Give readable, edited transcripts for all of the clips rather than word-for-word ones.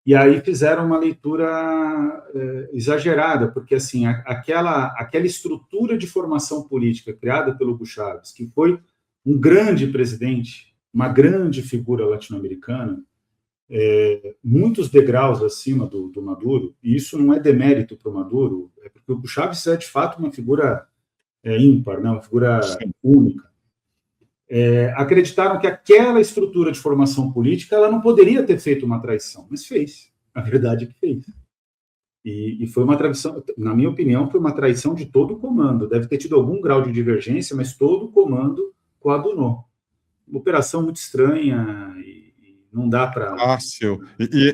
E aí fizeram uma leitura exagerada, porque assim, aquela estrutura de formação política criada pelo Hugo Chávez, que foi um grande presidente, uma grande figura latino-americana, muitos degraus acima do Maduro, e isso não é demérito para o Maduro, é porque o Hugo Chávez é de fato uma figura ímpar, né, uma figura única. Acreditaram que aquela estrutura de formação política ela não poderia ter feito uma traição, mas fez. A verdade é que fez. E foi uma traição, na minha opinião, foi uma traição de todo o comando. Deve ter tido algum grau de divergência, mas todo o comando coadunou. Uma operação muito estranha e não dá para... Fácil.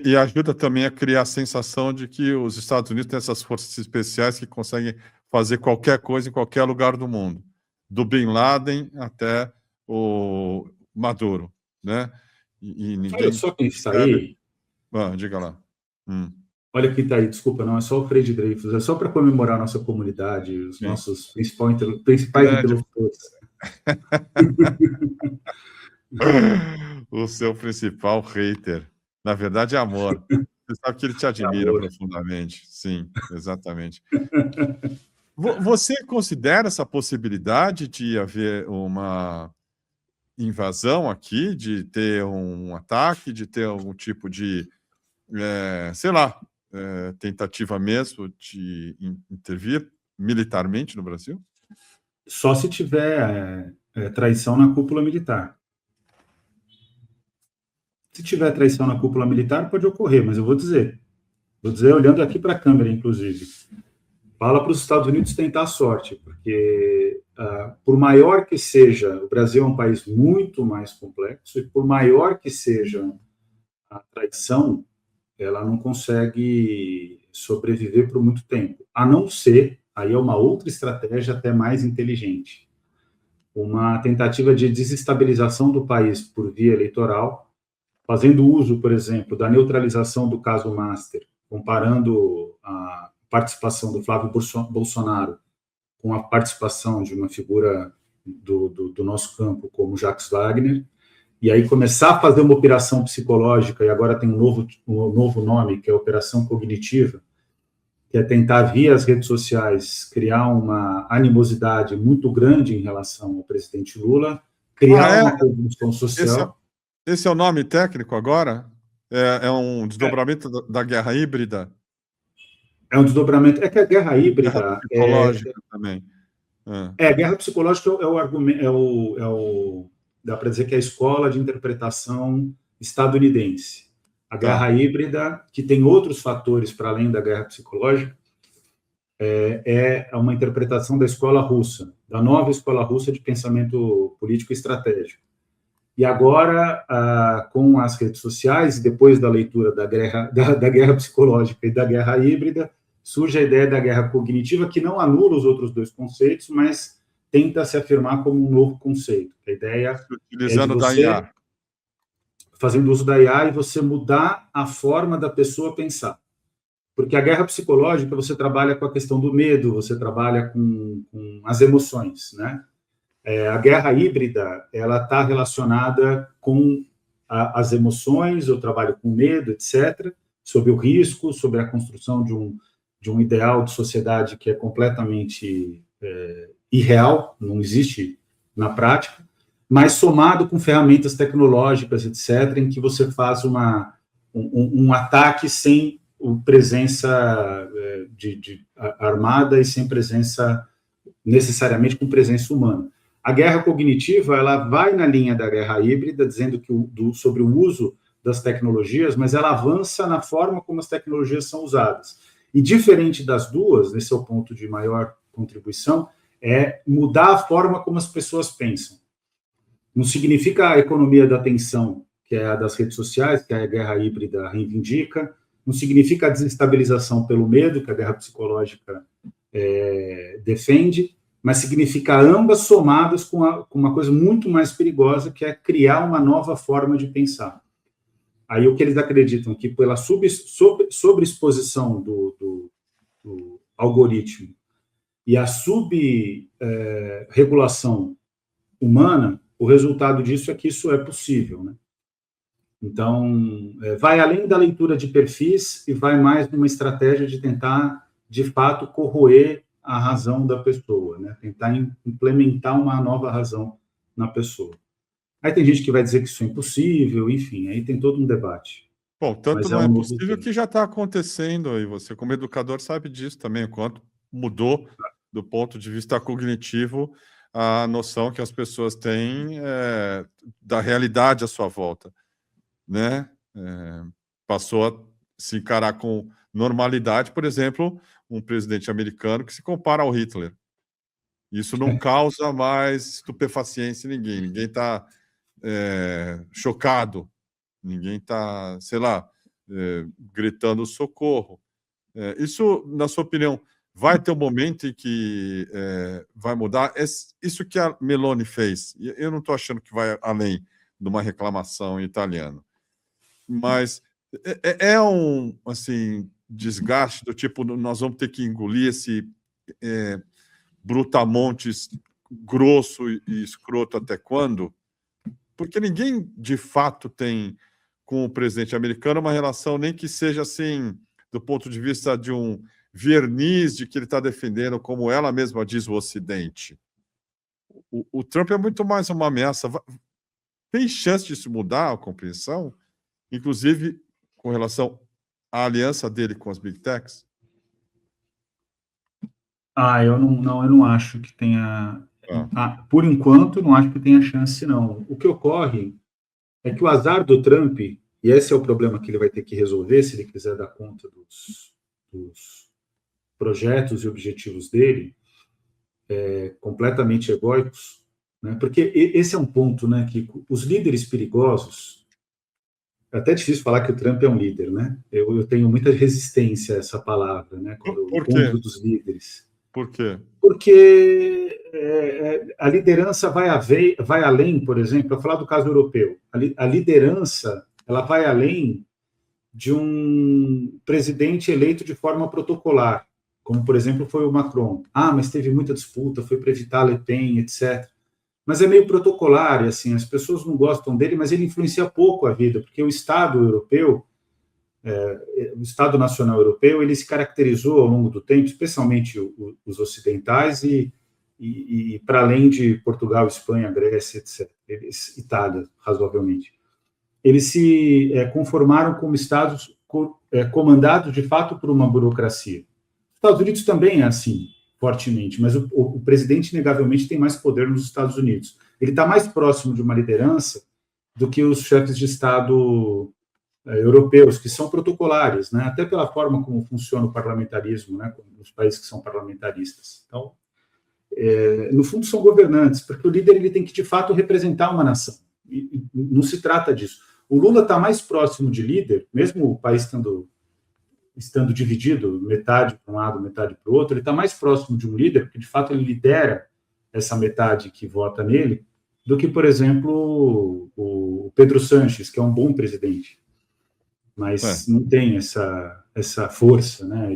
E ajuda também a criar a sensação de que os Estados Unidos têm essas forças especiais que conseguem fazer qualquer coisa em qualquer lugar do mundo. Do Bin Laden até o Maduro, né? E ninguém... Olha só quem está aí. Diga lá. Olha quem está aí, desculpa, não é só o Fred Dreyfus, é só para comemorar a nossa comunidade, os nossos principais interlocutores. O seu principal hater. Na verdade, é amor. Você sabe que ele te admira profundamente. Sim, exatamente. Você considera essa possibilidade de haver uma invasão aqui, de ter um ataque, de ter algum tipo de, sei lá, tentativa mesmo de intervir militarmente no Brasil? Só se tiver traição na cúpula militar. Se tiver traição na cúpula militar, pode ocorrer, mas eu vou dizer olhando aqui para a câmera, inclusive, fala para os Estados Unidos tentar a sorte, porque por maior que seja, o Brasil é um país muito mais complexo, e por maior que seja a traição, ela não consegue sobreviver por muito tempo, a não ser, aí é uma outra estratégia até mais inteligente, uma tentativa de desestabilização do país por via eleitoral, fazendo uso, por exemplo, da neutralização do caso Master, comparando a participação do Flávio Bolsonaro com a participação de uma figura do nosso campo, como Jacques Wagner, e aí começar a fazer uma operação psicológica, e agora tem um novo nome, que é a operação cognitiva, que é tentar, via as redes sociais, criar uma animosidade muito grande em relação ao presidente Lula, criar uma convulsão social. Esse é o nome técnico agora? É um desdobramento da guerra híbrida? É um desdobramento. É que a guerra híbrida... Guerra psicológica também. Guerra psicológica é o argumento, dá para dizer que é a escola de interpretação estadunidense. A guerra híbrida, que tem outros fatores para além da guerra psicológica, é uma interpretação da escola russa, da nova escola russa de pensamento político e estratégico. E agora, com as redes sociais, depois da leitura da guerra psicológica e da guerra híbrida, surge a ideia da guerra cognitiva, que não anula os outros dois conceitos, mas tenta se afirmar como um novo conceito. A ideia utilizando é de você, da IA. Fazendo uso da IA, e você mudar a forma da pessoa pensar. Porque a guerra psicológica, você trabalha com a questão do medo, você trabalha com as emoções, né? A guerra híbrida, ela está relacionada com as emoções, o trabalho com medo, etc., sobre o risco, sobre a construção de um ideal de sociedade que é completamente irreal, não existe na prática, mas somado com ferramentas tecnológicas, etc., em que você faz um ataque sem presença armada e sem presença, necessariamente com presença humana. A guerra cognitiva, ela vai na linha da guerra híbrida, dizendo que sobre o uso das tecnologias, mas ela avança na forma como as tecnologias são usadas. E diferente das duas, esse é o ponto de maior contribuição, é mudar a forma como as pessoas pensam. Não significa a economia da atenção, que é a das redes sociais, que a guerra híbrida reivindica, não significa a desestabilização pelo medo, que a guerra psicológica defende, mas significa ambas somadas com uma coisa muito mais perigosa, que é criar uma nova forma de pensar. Aí o que eles acreditam que pela sobreexposição do algoritmo e a subregulação humana, o resultado disso é que isso é possível, né? Então, vai além da leitura de perfis e vai mais numa estratégia de tentar, de fato, corroer a razão da pessoa, né? Tentar implementar uma nova razão na pessoa. Aí tem gente que vai dizer que isso é impossível, enfim, aí tem todo um debate. Bom, tanto Mas não é um novo possível tempo. que já está acontecendo, e você, como educador, sabe disso também, o quanto mudou do ponto de vista cognitivo a noção que as pessoas têm da realidade à sua volta, né? Passou a se encarar com normalidade, por exemplo, um presidente americano que se compara ao Hitler. Isso não causa mais estupefaciência em ninguém. Ninguém está chocado. Ninguém está, sei lá, gritando socorro. Isso, na sua opinião, vai ter um momento em que vai mudar? Isso que a Meloni fez, eu não estou achando que vai além de uma reclamação em italiano, mas um assim, desgaste do tipo, nós vamos ter que engolir esse brutamontes grosso e escroto até quando? Porque ninguém, de fato, tem com o presidente americano uma relação nem que seja assim, do ponto de vista de um verniz de que ele está defendendo, como ela mesma diz, o Ocidente. O Trump é muito mais uma ameaça. Tem chance de se mudar a compreensão, inclusive com relação à aliança dele com as Big Techs? Eu não acho que tenha... por enquanto, não acho que tenha chance, não. O que ocorre é que o azar do Trump, e esse é o problema que ele vai ter que resolver se ele quiser dar conta dos projetos e objetivos dele, completamente egóicos, né? Porque esse é um ponto, né, que os líderes perigosos, é até difícil falar que o Trump é um líder, né? Eu tenho muita resistência a essa palavra, né, quando eu encontro dos líderes. Por quê? Porque a liderança vai além, por exemplo, para falar do caso europeu, a liderança ela vai além de um presidente eleito de forma protocolar, como, por exemplo, foi o Macron. Mas teve muita disputa, foi para evitar Le Pen, etc. Mas é meio protocolar, e assim, as pessoas não gostam dele, mas ele influencia pouco a vida, porque o Estado europeu, o Estado Nacional Europeu, ele se caracterizou ao longo do tempo, especialmente os ocidentais e para além de Portugal, Espanha, Grécia, etc., Itália, razoavelmente. Eles se conformaram como estados comandados, de fato, por uma burocracia. Os Estados Unidos também é assim, fortemente, mas o presidente, inegavelmente, tem mais poder nos Estados Unidos. Ele está mais próximo de uma liderança do que os chefes de Estado europeus, que são protocolares, né? Até pela forma como funciona o parlamentarismo, né? Nos países que são parlamentaristas. Então, no fundo, são governantes, porque o líder ele tem que, de fato, representar uma nação. E não se trata disso. O Lula está mais próximo de líder, mesmo o país estando dividido, metade para um lado, metade para o outro, ele está mais próximo de um líder, porque, de fato, ele lidera essa metade que vota nele, do que, por exemplo, o Pedro Sánchez, que é um bom presidente, mas não tem essa força, né?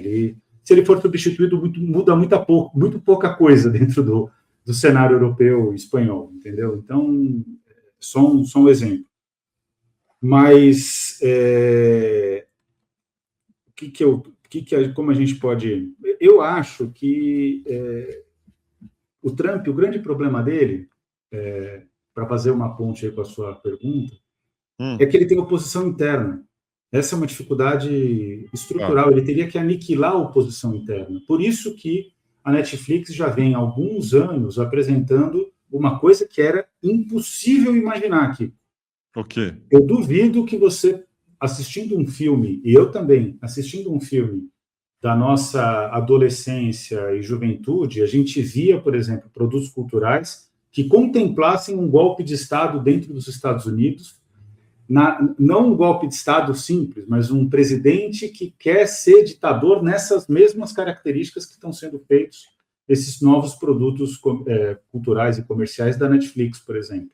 Se ele for substituído, muda muito pouca coisa dentro do cenário europeu e espanhol, entendeu? Então, só um exemplo. Mas como a gente pode... Eu acho que o Trump, o grande problema dele, para fazer uma ponte aí com a sua pergunta, é que ele tem oposição interna. Essa é uma dificuldade estrutural. Ele teria que aniquilar a oposição interna. Por isso que a Netflix já vem há alguns anos apresentando uma coisa que era impossível imaginar aqui. O quê? Eu duvido que você, assistindo um filme, e eu também, assistindo um filme da nossa adolescência e juventude, a gente via, por exemplo, produtos culturais que contemplassem um golpe de Estado dentro dos Estados Unidos, não um golpe de Estado simples, mas um presidente que quer ser ditador nessas mesmas características que estão sendo feitos esses novos produtos culturais e comerciais da Netflix, por exemplo.